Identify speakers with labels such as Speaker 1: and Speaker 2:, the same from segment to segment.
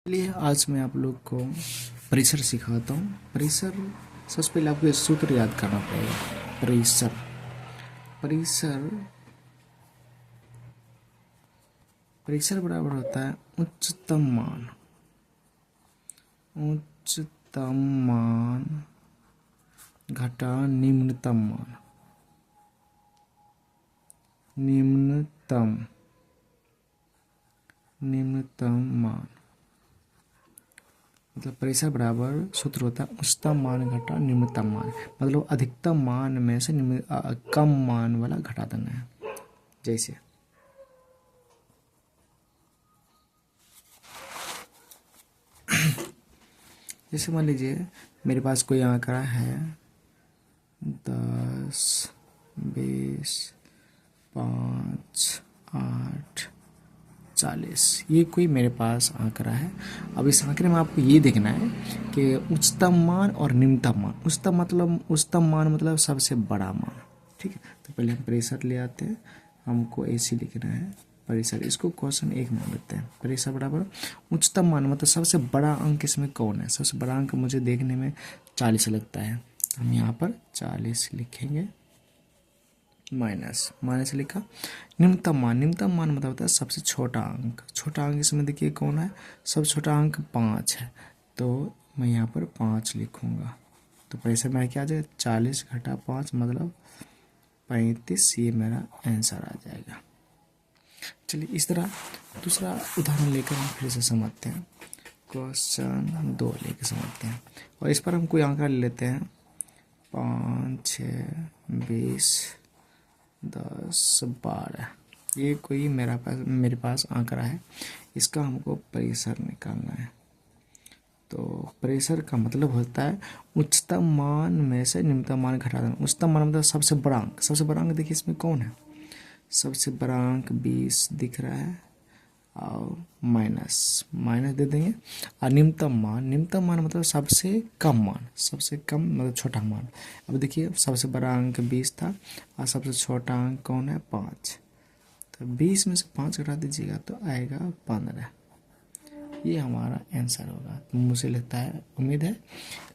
Speaker 1: चलिए आज मैं आप लोग को प्रेशर सिखाता हूँ। प्रेशर सबसे पहले आपको ये सूत्र याद करना पड़ेगा। प्रेशर प्रेशर प्रेशर बराबर होता है उच्चतम मान घटा निम्नतम मान। मतलब प्रेशर बराबर सूत्र होता है उच्चतम मान घटा निम्नतम मान। मतलब अधिकतम मान में से कम मान वाला घटा देना है। जैसे मान लीजिए मेरे पास कोई आंकड़ा है 10, 20, 5, 8, 40। ये कोई मेरे पास आंकड़ा है। अब इस आंकड़े में आपको ये देखना है कि उच्चतम मान और निम्नतम मान। उच्चतम मान मतलब सबसे बड़ा मान। ठीक है, तो पहले हम प्रेशर ले आते हैं। हमको ऐसे लिखना है प्रेशर। इसको क्वेश्चन 1 मान लेते हैं। प्रेशर बराबर उच्चतम मान मतलब सबसे बड़ा अंक इसमें कौन है। सबसे बड़ा अंक मुझे देखने में 40 लगता है, तो हम यहाँ पर 40 लिखेंगे। माइनस लिखा। निम्नतम मान मतलब होता है सबसे छोटा अंक। छोटा अंक इसमें देखिए कौन है, सबसे छोटा अंक 5 है, तो मैं यहाँ पर 5 लिखूँगा। तो प्रेशर मेरा क्या आ जाएगा, 40 घटा 5 मतलब 35। ये मेरा आंसर आ जाएगा। चलिए इस तरह दूसरा उदाहरण लेकर हम फिर से समझते हैं। क्वेश्चन 2 लेकर समझते हैं, और इस पर हम कोई आंकड़ा ले लेते हैं 5, 6, 20, 10, 12। ये कोई मेरे पास आंकड़ा है। इसका हमको प्रेशर निकालना है। तो प्रेशर का मतलब होता है उच्चतम मान में से निम्नतम मान घटा देना। उच्चतम मान मतलब सबसे बड़ा अंक। सबसे बड़ा अंक देखिए इसमें कौन है, सबसे बड़ा अंक 20 दिख रहा है, और माइनस दे देंगे। और निम्नतम मान मतलब सबसे कम मान, सबसे कम मतलब छोटा मान। अब देखिए सबसे बड़ा अंक 20 था और सबसे छोटा अंक कौन है, 5। तो 20 में से 5 घटा दीजिएगा तो आएगा 15। ये हमारा आंसर होगा। तो मुझे लगता है, उम्मीद है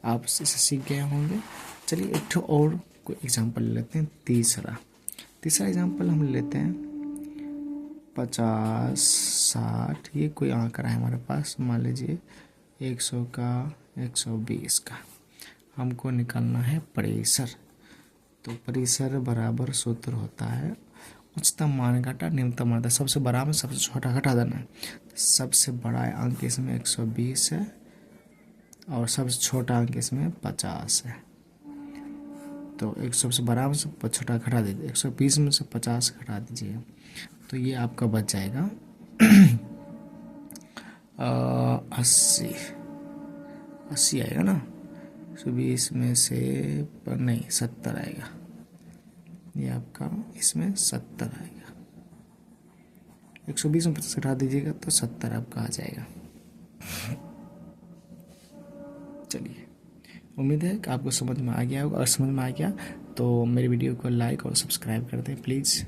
Speaker 1: आप इसे सीख गए होंगे। चलिए एक और कोई एग्जाम्पल ले लेते हैं। तीसरा एग्जाम्पल हम लेते हैं 50, 60। ये कोई आंकड़ा है हमारे पास, मान लीजिए 100 का, 120 का। हमको निकालना है प्रेशर। तो प्रेशर बराबर सूत्र होता है उच्चतम मान घटा निम्नतम मान। सबसे बड़ा में सबसे छोटा घटा देना है। सबसे बड़ा अंक इसमें 120 है और सबसे छोटा अंक इसमें 50 है। तो 100 से बड़ा में से छोटा घटा दीजिए, 120 में से 50 घटा दीजिए, तो ये आपका बच जाएगा 80 आएगा ना। 120 में से नहीं 70 आएगा। ये आपका इसमें 70 आएगा। 120 में 50 घटा दीजिएगा तो 70 आपका आ जाएगा। चलिए उम्मीद है कि आपको समझ में आ गया होगा। अगर समझ में आ गया तो मेरे वीडियो को लाइक और सब्सक्राइब कर दें प्लीज़।